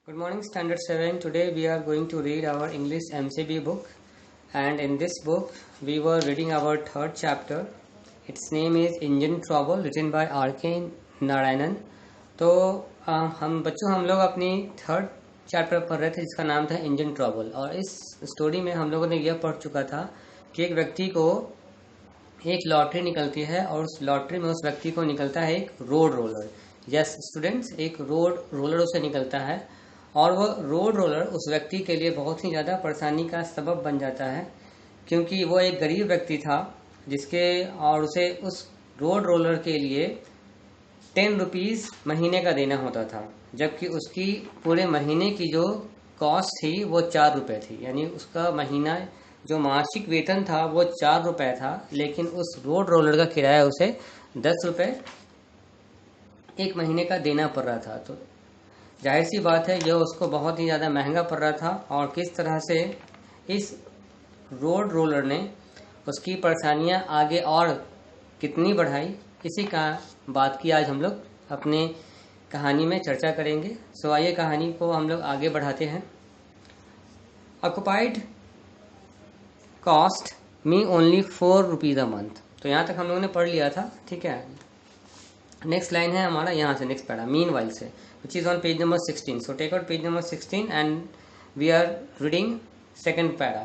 Good morning, Standard 7. Today we are going to read our English MCB book, and in this book we were reading our third chapter. Its name is Engine Trouble, written by R.K. Narayanan. तो हम लोग अपनी third chapter पढ़ रहे थे जिसका नाम था इंजन ट्रबल. और इस स्टोरी में हम लोगों ने यह पढ़ चुका था कि एक व्यक्ति को एक लॉटरी निकलती है और उस लॉटरी में उस व्यक्ति को निकलता है एक रोड रोलर. यस स्टूडेंट्स, एक रोड रोलर उसे निकलता है और वो रोड रोलर उस व्यक्ति के लिए बहुत ही ज़्यादा परेशानी का सबब बन जाता है, क्योंकि वो एक गरीब व्यक्ति था और उसे उस रोड रोलर के लिए 10 रुपीज़ महीने का देना होता था, जबकि उसकी पूरे महीने की जो कॉस्ट थी वो 4 रुपये थी. यानी उसका महीना जो मासिक वेतन था वो 4 रुपये था, लेकिन उस रोड रोलर का किराया उसे 10 रुपये एक महीने का देना पड़ रहा था. तो जाहिर सी बात है यह उसको बहुत ही ज़्यादा महंगा पड़ रहा था. और किस तरह से इस रोड रोलर ने उसकी परेशानियां आगे और कितनी बढ़ाई, इसी का बात की आज हम लोग अपने कहानी में चर्चा करेंगे. सो आइए कहानी को हम लोग आगे बढ़ाते हैं. Occupied cost me only 4 rupees a month. तो यहाँ तक हम लोगों ने पढ़ लिया था, ठीक है. नेक्स्ट लाइन है हमारा यहाँ से नेक्स्ट पैरा मीन वाइल से, which is on page number 16. So take out page number 16 and we are reading second para.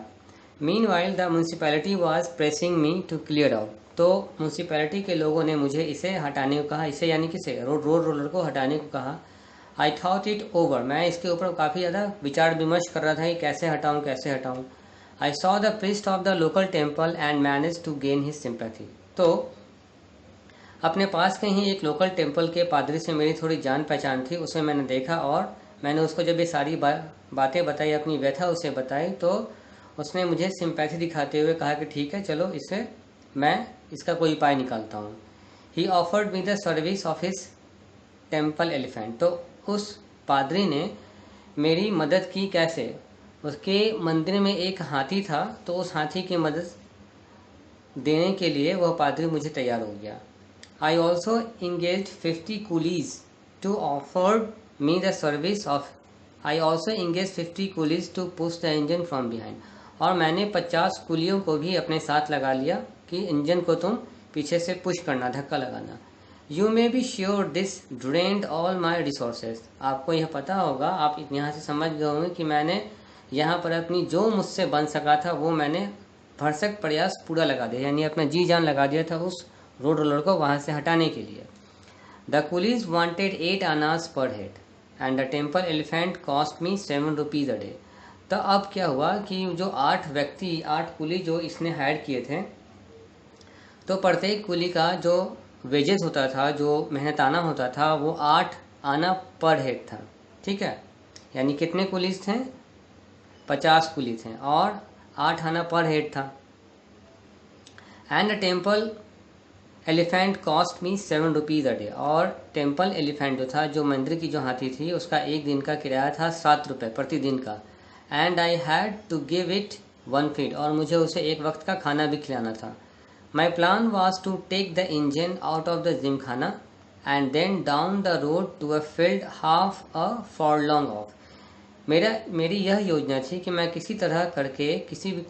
Meanwhile the municipality was pressing me to clear out. तो municipality के लोगों ने मुझे इसे हटाने को कहा. इसे यानी किसे? रोड रोलर को हटाने को कहा. I thought it over. मैं इसके ऊपर काफ़ी ज़्यादा विचार विमर्श कर रहा था कि कैसे हटाऊँ. I saw the priest of the local temple and manage to gain his sympathy. तो अपने पास के ही एक लोकल टेम्पल के पादरी से मेरी थोड़ी जान पहचान थी. उसे मैंने देखा और मैंने उसको जब ये सारी बातें बताई, अपनी व्यथा उसे बताई, तो उसने मुझे सिंपैथी दिखाते हुए कहा कि ठीक है चलो मैं इसका कोई उपाय निकालता हूँ. ही offered me the service of his temple elephant. तो उस पादरी ने मेरी मदद की. कैसे? उसके मंदिर में एक हाथी था, तो उस हाथी की मदद देने के लिए वह पादरी मुझे तैयार हो गया. I also engaged 50 coolies to push the engine from behind. और मैंने 50 कुलियों को भी अपने साथ लगा लिया कि इंजन को तुम पीछे से पुश करना, धक्का लगाना. You may be sure this drained all my resources. आपको यह पता होगा, आप यहाँ से समझ गए होंगे कि मैंने यहाँ पर अपनी जो मुझसे बन सका था वो मैंने भरसक प्रयास पूरा लगा दिया, यानी अपना जी जान लगा दिया था उस रोड रोलर को वहाँ से हटाने के लिए. द कुलीज वांटेड 8 आनाज पर head and the temple elephant cost me 7 rupees a day. तो अब क्या हुआ कि जो 8 कुली जो इसने हायर किए थे, तो प्रत्येक कुली का जो वेजेस होता था, जो मेहनताना होता था, वो 8 आना पर हेड था. ठीक है, यानी कितने कुलीज थे? 50 कुली थे और 8 आना पर हेड था. And the temple elephant cost me 7 rupees a day. और टेम्पल एलिफेंट जो था, जो मंदिर की जो हाथी थी, उसका एक दिन का किराया था 7 रुपये प्रतिदिन का. And I had to give it 1 feed. और मुझे उसे एक वक्त का खाना भी खिलाना था. My plan was to take the engine out of the gymkhana and then down the road to a field half a furlong off. मेरी यह योजना थी कि मैं किसी तरह करके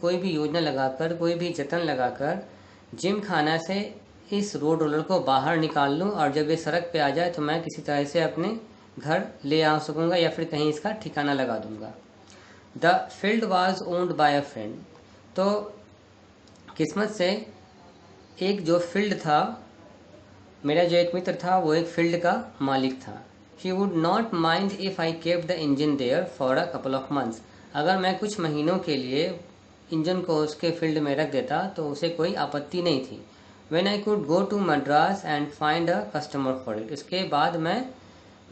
कोई भी योजना लगाकर, कोई भी जतन लगाकर जिम खाना से इस रोड रोलर को बाहर निकाल लूं, और जब ये सड़क पे आ जाए तो मैं किसी तरह से अपने घर ले आ सकूंगा या फिर कहीं इसका ठिकाना लगा दूंगा. The field was owned by a friend. तो किस्मत से एक जो फील्ड था, मेरा जो एक मित्र था, वो एक फील्ड का मालिक था. He would not mind if I kept the engine there for a couple of months. अगर मैं कुछ महीनों के लिए इंजन को उसके फील्ड में रख देता तो उसे कोई आपत्ति नहीं थी. When I could go to Madras and find a customer for it. इसके बाद मैं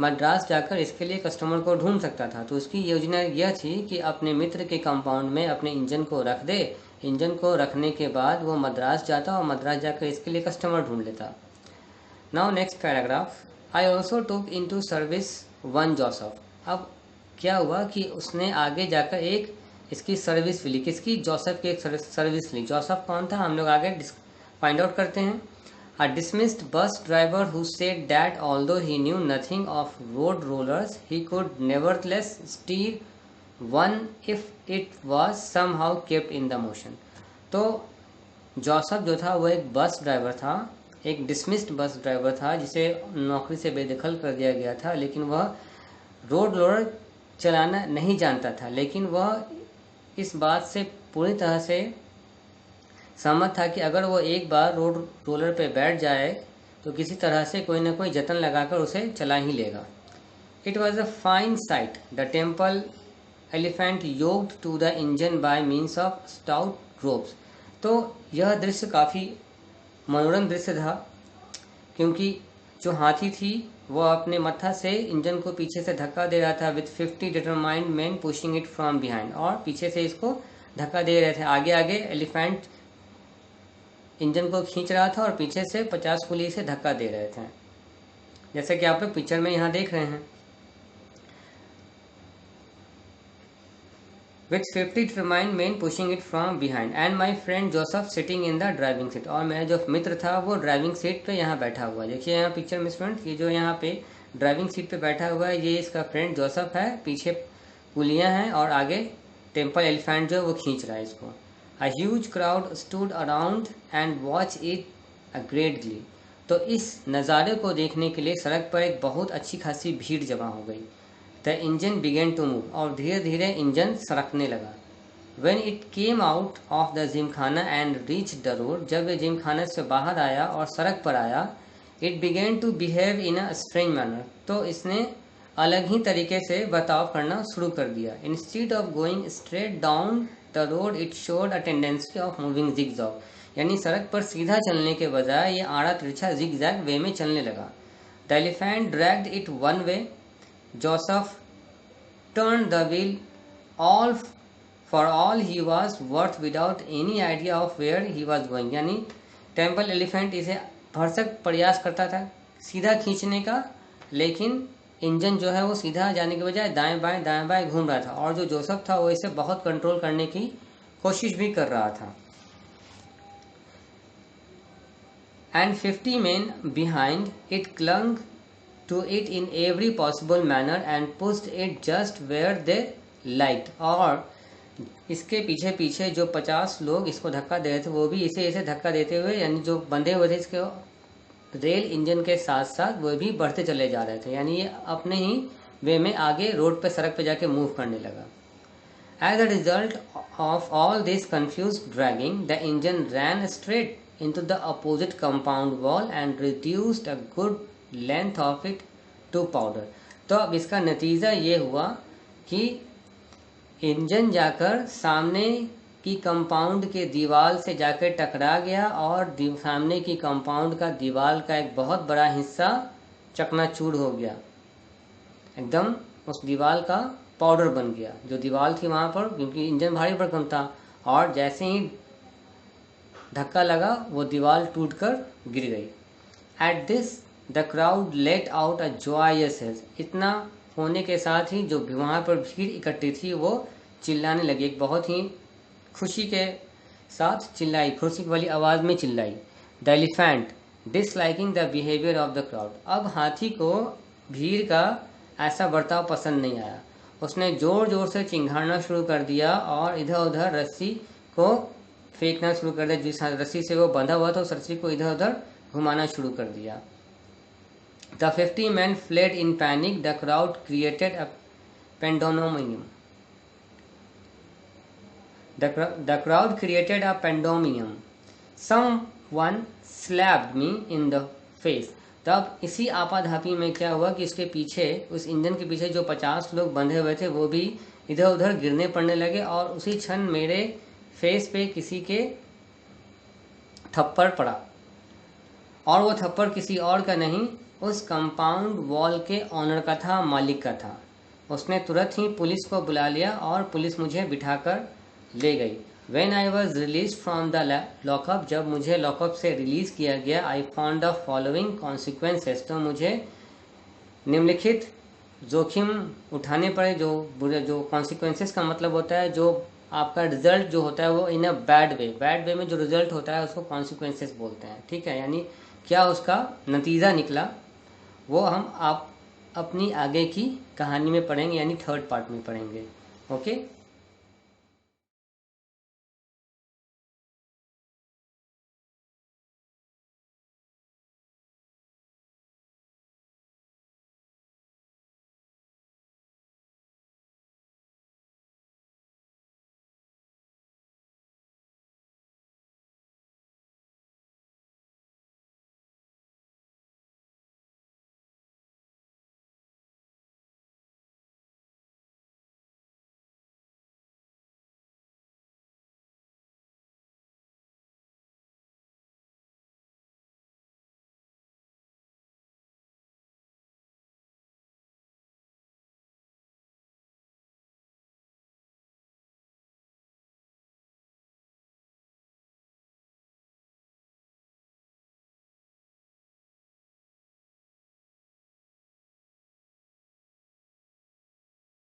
मद्रास जाकर इसके लिए कस्टमर को ढूंढ सकता था. तो उसकी योजना यह थी कि अपने मित्र के कंपाउंड में अपने इंजन को रख दे. इंजन को रखने के बाद वो मद्रास जाता और मद्रास जाकर इसके लिए कस्टमर ढूंढ लेता. Now next paragraph. I also took into service 1 Joseph. अब क्या हुआ कि उसने आगे जाकर एक इसकी सर्विस ली. किसकी? जोसेफ की एक सर्विस ली. जोसेफ कौन था हम लोग आगे फाइंड आउट करते हैं. A dismissed bus driver who said that although he knew nothing of road rollers, he could nevertheless steer one if it was somehow kept in the motion. तो Joseph जो था वो एक बस ड्राइवर था, एक dismissed bus driver था जिसे नौकरी से बेदखल कर दिया गया था, लेकिन वह रोड रोलर चलाना नहीं जानता था, लेकिन वह इस बात से पूरी तरह से सहमत था कि अगर वो एक बार रोड रोलर पे बैठ जाए तो किसी तरह से कोई ना कोई जतन लगाकर उसे चला ही लेगा. It was a fine sight. The temple elephant yoked to the engine by means of stout ropes. तो यह दृश्य काफ़ी मनोरम दृश्य था, क्योंकि जो हाथी थी वो अपने मत्था से इंजन को पीछे से धक्का दे रहा था with 50 determined man pushing it from behind. और पीछे से इसको धक्का दे रहे थे. आगे आगे एलिफेंट इंजन को खींच रहा था और पीछे से 50 कुली से धक्का दे रहे थे, जैसे कि आप लोग पिक्चर में यहाँ देख रहे हैं. With 50 determined man pushing it from behind and my friend Joseph sitting in the driving seat. और मेरा जो मित्र था वो ड्राइविंग सीट पे यहाँ बैठा हुआ है. देखिए यहाँ पिक्चर में स्टूडेंट, ये जो यहाँ पे ड्राइविंग सीट पे बैठा हुआ है ये इसका फ्रेंड जोसेफ है. पीछे पुलियाँ हैं और आगे टेम्पल एलिफेंट जो है वो खींच रहा है इसको. A huge crowd stood around and watched it a great glee. तो इस नज़ारे को देखने के लिए सड़क पर एक बहुत अच्छी खासी भीड़ जमा हो गई. The engine began to move. और धीरे धीरे इंजन सरकने लगा. When it came out of the Gymkhana and reached the road, जब ये जिमखाना से बाहर आया और सड़क पर आया, it began to behave in a strange manner. तो इसने अलग ही तरीके से बर्ताव करना शुरू कर दिया. Instead of going straight down the road, it showed a tendency of moving zigzag. यानी सड़क पर सीधा चलने के बजाय ये आड़ा तिरछा zigzag वे में चलने लगा. The elephant dragged it one way. Joseph turned the wheel all for all he was worth without any idea of where he was going. यानी टेम्पल एलिफेंट इसे भरसक प्रयास करता था सीधा खींचने का, लेकिन इंजन जो है वो सीधा जाने के बजाय दाएं बाएं घूम रहा था. और जो जोसेफ था वो इसे बहुत कंट्रोल करने की कोशिश भी कर रहा था. And 50 men behind it clung to it in every possible manner and pushed it just where they liked. और इसके पीछे पीछे जो 50 लोग इसको धक्का दे रहे थे वो भी इसे धक्का देते हुए, यानी जो बंधे हुए थे इसके रेल इंजन के साथ साथ वो भी बढ़ते चले जा रहे थे. यानी ये अपने ही वे में आगे रोड पे सड़क पे जाके मूव करने लगा. As a result of all this confused dragging the engine ran straight into the opposite compound wall and reduced a good length of it to powder. तो अब इसका नतीजा ये हुआ कि इंजन जाकर सामने की कंपाउंड के दीवार से जाकर टकरा गया और सामने की कंपाउंड का दीवार का एक बहुत बड़ा हिस्सा चकनाचूर हो गया. एकदम उस दीवार का पाउडर बन गया जो दीवार थी वहाँ पर, क्योंकि इंजन भारी भरकम था. और जैसे ही धक्का लगा वो दीवार टूटकर गिर गई. At this the crowd let out a joyous yells. इतना होने के साथ ही जो वहाँ पर भीड़ इकट्ठी थी वो चिल्लाने लगी, एक बहुत ही खुशी के साथ चिल्लाई, खुशी वाली आवाज़ में चिल्लाई. The elephant disliking the behaviour of the crowd. अब हाथी को भीड़ का ऐसा बर्ताव पसंद नहीं आया. उसने ज़ोर ज़ोर से चिंघाड़ना शुरू कर दिया और इधर उधर रस्सी को फेंकना शुरू कर दिया. जिस रस्सी से वो बंधा हुआ था उस रस्सी को इधर उधर घुमाना शुरू कर दिया. The 50 men fled in panic. The crowd created a pandemonium. The crowd created a pandemonium. Someone slapped me in the face. तब इसी आपाधापी में क्या हुआ कि इसके पीछे, उस इंजन के पीछे जो 50 लोग बंधे हुए थे वो भी इधर उधर गिरने पड़ने लगे और उसी क्षण मेरे फेस पे किसी के थप्पड़ पड़ा. और वो थप्पड़ किसी और का नहीं, उस कंपाउंड वॉल के ऑनर का था, मालिक का था. उसने तुरंत ही पुलिस को बुला लिया और पुलिस मुझे बिठाकर ले गई. When I was released from the lockup, जब मुझे लॉकअप से रिलीज़ किया गया, I found the following consequences. तो मुझे निम्नलिखित जोखिम उठाने पड़े. जो consequences का मतलब होता है जो आपका रिजल्ट जो होता है वो इन अ बैड वे में जो रिजल्ट होता है उसको consequences बोलते हैं. ठीक है, यानी क्या उसका नतीजा निकला वो हम आप अपनी आगे की कहानी में पढ़ेंगे, यानी थर्ड पार्ट में पढ़ेंगे। ओके।